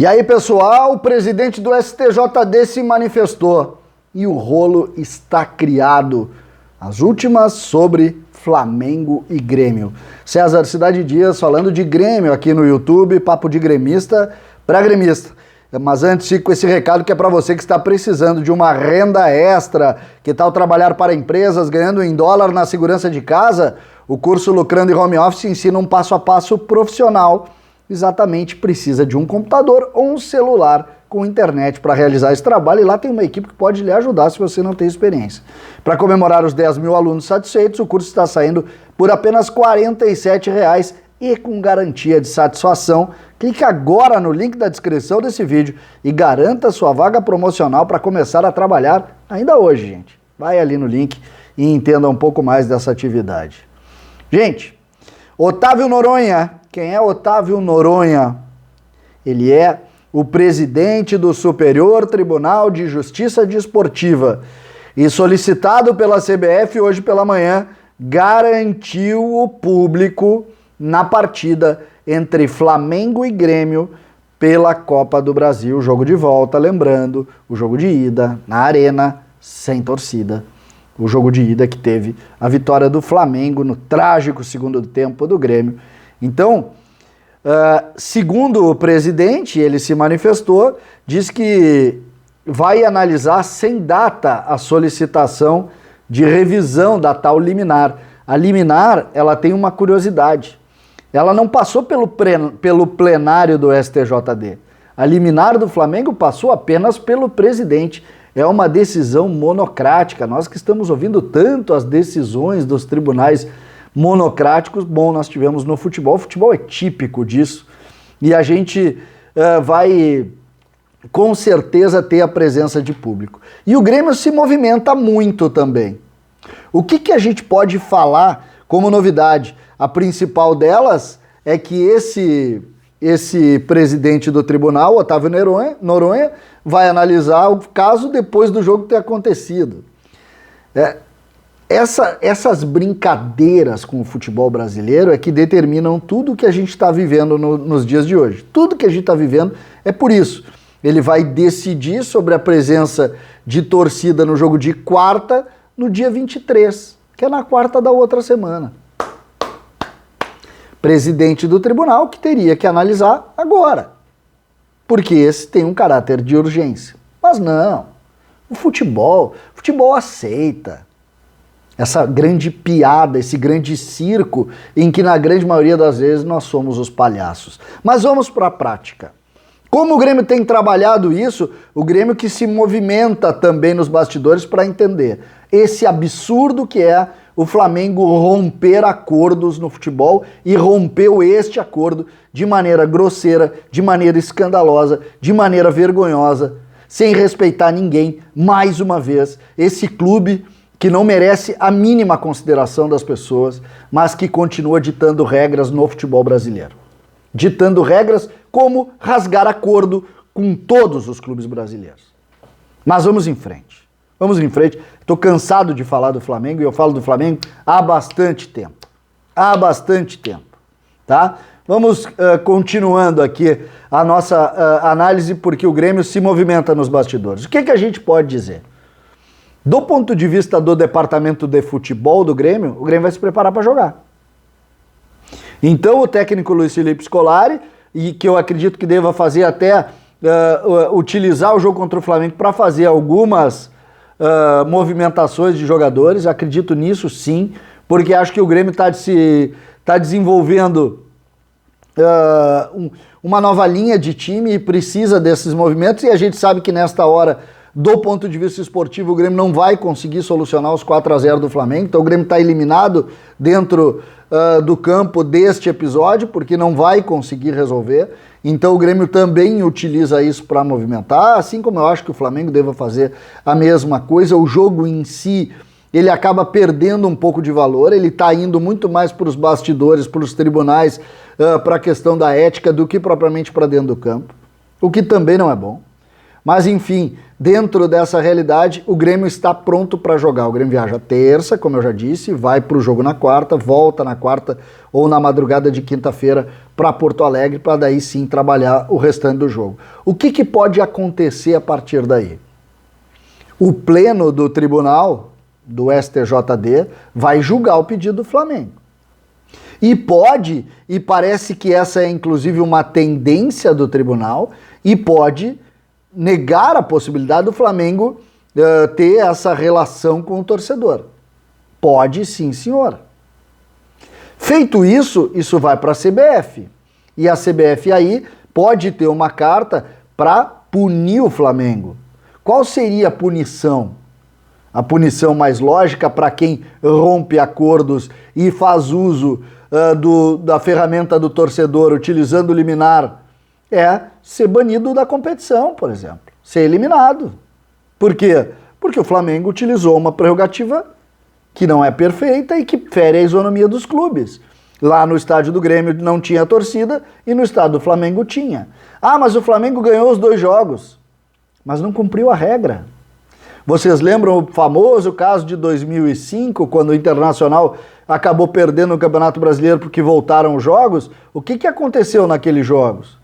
E aí, pessoal, o presidente do STJD se manifestou e o rolo está criado. As últimas sobre Flamengo e Grêmio. César Cidade Dias falando de Grêmio aqui no YouTube, papo de gremista para gremista. Mas antes, fico com esse recado que é para você que está precisando de uma renda extra, que tal trabalhar para empresas ganhando em dólar na segurança de casa? O curso Lucrando em Home Office ensina um passo a passo profissional. Exatamente, precisa de um computador ou um celular com internet para realizar esse trabalho, e lá tem uma equipe que pode lhe ajudar se você não tem experiência. Para comemorar os 10 mil alunos satisfeitos, o curso está saindo por apenas R$ 47,00 e com garantia de satisfação. Clique agora no link da descrição desse vídeo e garanta sua vaga promocional para começar a trabalhar ainda hoje, gente. Vai ali no link e entenda um pouco mais dessa atividade. Gente, Otávio Noronha. Quem é Otávio Noronha? Ele é o presidente do Superior Tribunal de Justiça Desportiva e, solicitado pela CBF hoje pela manhã, garantiu o público na partida entre Flamengo e Grêmio pela Copa do Brasil, jogo de volta, lembrando, o jogo de ida na Arena, sem torcida. O jogo de ida que teve a vitória do Flamengo no trágico segundo tempo do Grêmio. Então, segundo o presidente, ele se manifestou, diz que vai analisar sem data a solicitação de revisão da tal liminar. A liminar, ela tem uma curiosidade. Ela não passou pelo plenário do STJD. A liminar do Flamengo passou apenas pelo presidente. É uma decisão monocrática. Nós que estamos ouvindo tanto as decisões dos tribunais monocráticos, bom, nós tivemos no futebol. O futebol é típico disso. E a gente vai, com certeza, ter a presença de público. E o Grêmio se movimenta muito também. O que a gente pode falar como novidade? A principal delas é que esse presidente do tribunal, Otávio Noronha, vai analisar o caso depois do jogo ter acontecido. Essas brincadeiras com o futebol brasileiro é que determinam tudo que a gente está vivendo nos dias de hoje. Tudo que a gente está vivendo é por isso. Ele vai decidir sobre a presença de torcida no jogo de quarta, no dia 23, que é na quarta da outra semana. Presidente do tribunal que teria que analisar agora, porque esse tem um caráter de urgência. Mas não, o futebol aceita essa grande piada, esse grande circo em que na grande maioria das vezes nós somos os palhaços. Mas vamos para a prática. Como o Grêmio tem trabalhado isso, o Grêmio que se movimenta também nos bastidores para entender esse absurdo que é o Flamengo romper acordos no futebol, e rompeu este acordo de maneira grosseira, de maneira escandalosa, de maneira vergonhosa, sem respeitar ninguém, mais uma vez, esse clube que não merece a mínima consideração das pessoas, mas que continua ditando regras no futebol brasileiro. Ditando regras como rasgar acordo com todos os clubes brasileiros. Mas vamos em frente. Vamos em frente. Estou cansado de falar do Flamengo e eu falo do Flamengo há bastante tempo. Há bastante tempo. Tá? Vamos continuando aqui a nossa análise, porque o Grêmio se movimenta nos bastidores. O que a gente pode dizer? Do ponto de vista do departamento de futebol do Grêmio, o Grêmio vai se preparar para jogar. Então o técnico Luiz Felipe Scolari, e que eu acredito que deva fazer até utilizar o jogo contra o Flamengo para fazer algumas movimentações de jogadores, acredito nisso sim, porque acho que o Grêmio está desenvolvendo uma nova linha de time e precisa desses movimentos, e a gente sabe que nesta hora, do ponto de vista esportivo, o Grêmio não vai conseguir solucionar os 4-0 do Flamengo, então o Grêmio está eliminado dentro do campo deste episódio, porque não vai conseguir resolver. Então o Grêmio também utiliza isso para movimentar, assim como eu acho que o Flamengo deva fazer a mesma coisa. O jogo em si, ele acaba perdendo um pouco de valor, ele está indo muito mais para os bastidores, para os tribunais, para a questão da ética, do que propriamente para dentro do campo, o que também não é bom. Mas enfim, dentro dessa realidade, o Grêmio está pronto para jogar. O Grêmio viaja terça, como eu já disse, vai para o jogo na quarta, volta na quarta ou na madrugada de quinta-feira para Porto Alegre para daí sim trabalhar o restante do jogo. O que pode acontecer a partir daí? O pleno do tribunal, do STJD, vai julgar o pedido do Flamengo. E parece que essa é inclusive uma tendência do tribunal, e pode negar a possibilidade do Flamengo ter essa relação com o torcedor. Pode sim, senhor. Feito isso, isso vai para a CBF. E a CBF aí pode ter uma carta para punir o Flamengo. Qual seria a punição? A punição mais lógica para quem rompe acordos e faz uso da ferramenta do torcedor utilizando o liminar é ser banido da competição, por exemplo. Ser eliminado. Por quê? Porque o Flamengo utilizou uma prerrogativa que não é perfeita e que fere a isonomia dos clubes. Lá no estádio do Grêmio não tinha torcida e no estádio do Flamengo tinha. Ah, mas o Flamengo ganhou os 2 jogos, mas não cumpriu a regra. Vocês lembram o famoso caso de 2005, quando o Internacional acabou perdendo o Campeonato Brasileiro porque voltaram os jogos? O que aconteceu naqueles jogos?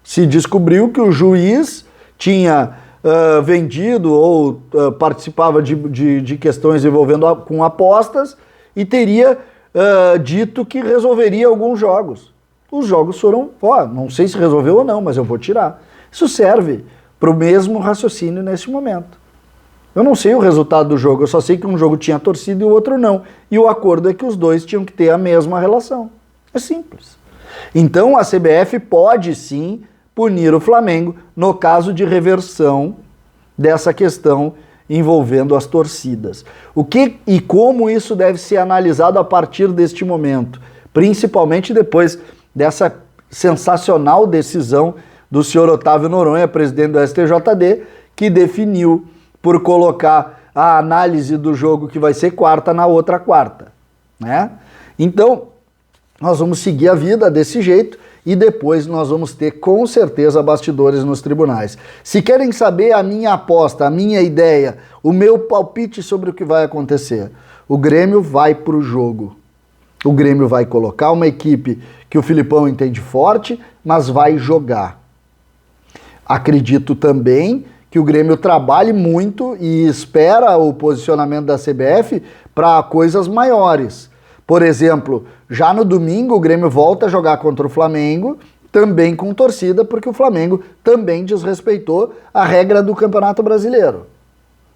Se descobriu que o juiz tinha vendido ou participava de questões envolvendo com apostas e teria dito que resolveria alguns jogos. Os jogos foram, não sei se resolveu ou não, mas eu vou tirar. Isso serve para o mesmo raciocínio nesse momento. Eu não sei o resultado do jogo, eu só sei que um jogo tinha torcida e o outro não. E o acordo é que os dois tinham que ter a mesma relação. É simples. Então a CBF pode sim punir o Flamengo no caso de reversão dessa questão envolvendo as torcidas. O que e como isso deve ser analisado a partir deste momento, principalmente depois dessa sensacional decisão do senhor Otávio Noronha, presidente do STJD, que definiu por colocar a análise do jogo que vai ser quarta na outra quarta, né? Então, nós vamos seguir a vida desse jeito e depois nós vamos ter com certeza bastidores nos tribunais. Se querem saber a minha aposta, a minha ideia, o meu palpite sobre o que vai acontecer, o Grêmio vai para o jogo. O Grêmio vai colocar uma equipe que o Filipão entende forte, mas vai jogar. Acredito também que o Grêmio trabalhe muito e espera o posicionamento da CBF para coisas maiores. Por exemplo, já no domingo o Grêmio volta a jogar contra o Flamengo, também com torcida, porque o Flamengo também desrespeitou a regra do Campeonato Brasileiro.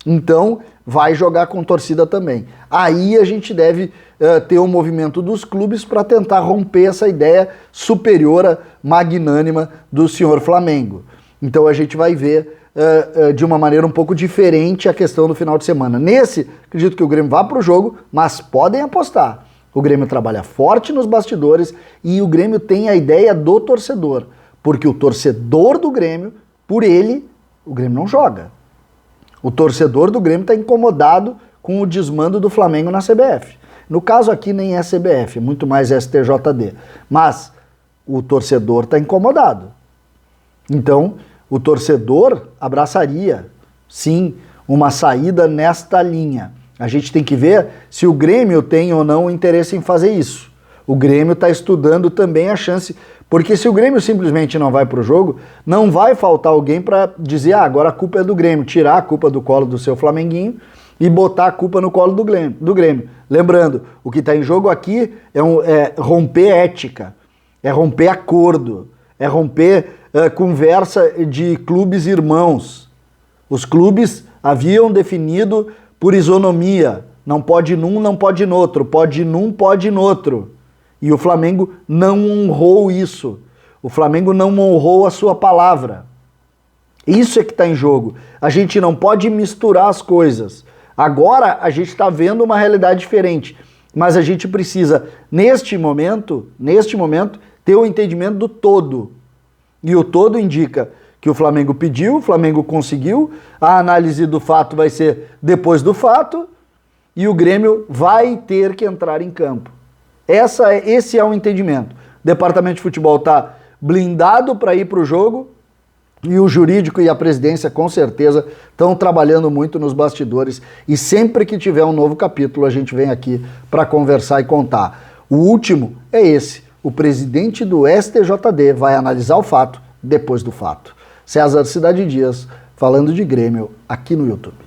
Então, vai jogar com torcida também. Aí a gente deve ter um movimento dos clubes para tentar romper essa ideia superiora, magnânima do senhor Flamengo. Então a gente vai ver de uma maneira um pouco diferente a questão do final de semana. Nesse, acredito que o Grêmio vá para o jogo, mas podem apostar. O Grêmio trabalha forte nos bastidores e o Grêmio tem a ideia do torcedor, porque o torcedor do Grêmio, por ele, o Grêmio não joga. O torcedor do Grêmio está incomodado com o desmando do Flamengo na CBF. No caso aqui nem é CBF, é muito mais STJD. Mas o torcedor está incomodado. Então, o torcedor abraçaria, sim, uma saída nesta linha. A gente tem que ver se o Grêmio tem ou não interesse em fazer isso. O Grêmio está estudando também a chance, porque se o Grêmio simplesmente não vai para o jogo, não vai faltar alguém para dizer, agora a culpa é do Grêmio, tirar a culpa do colo do seu Flamenguinho e botar a culpa no colo do Grêmio. Lembrando, o que está em jogo aqui é romper ética, é romper acordo, é romper conversa de clubes irmãos. Os clubes haviam definido por isonomia, não pode num, não pode noutro, pode num, pode noutro. E o Flamengo não honrou isso. O Flamengo não honrou a sua palavra. Isso é que está em jogo. A gente não pode misturar as coisas. Agora a gente está vendo uma realidade diferente, mas a gente precisa, neste momento, ter o entendimento do todo. E o todo indica que o Flamengo pediu, o Flamengo conseguiu, a análise do fato vai ser depois do fato, e o Grêmio vai ter que entrar em campo. Esse é o entendimento. O departamento de futebol está blindado para ir para o jogo, e o jurídico e a presidência, com certeza, estão trabalhando muito nos bastidores, e sempre que tiver um novo capítulo, a gente vem aqui para conversar e contar. O último é esse. o presidente do STJD vai analisar o fato depois do fato. César Cidade Dias, falando de Grêmio aqui no YouTube.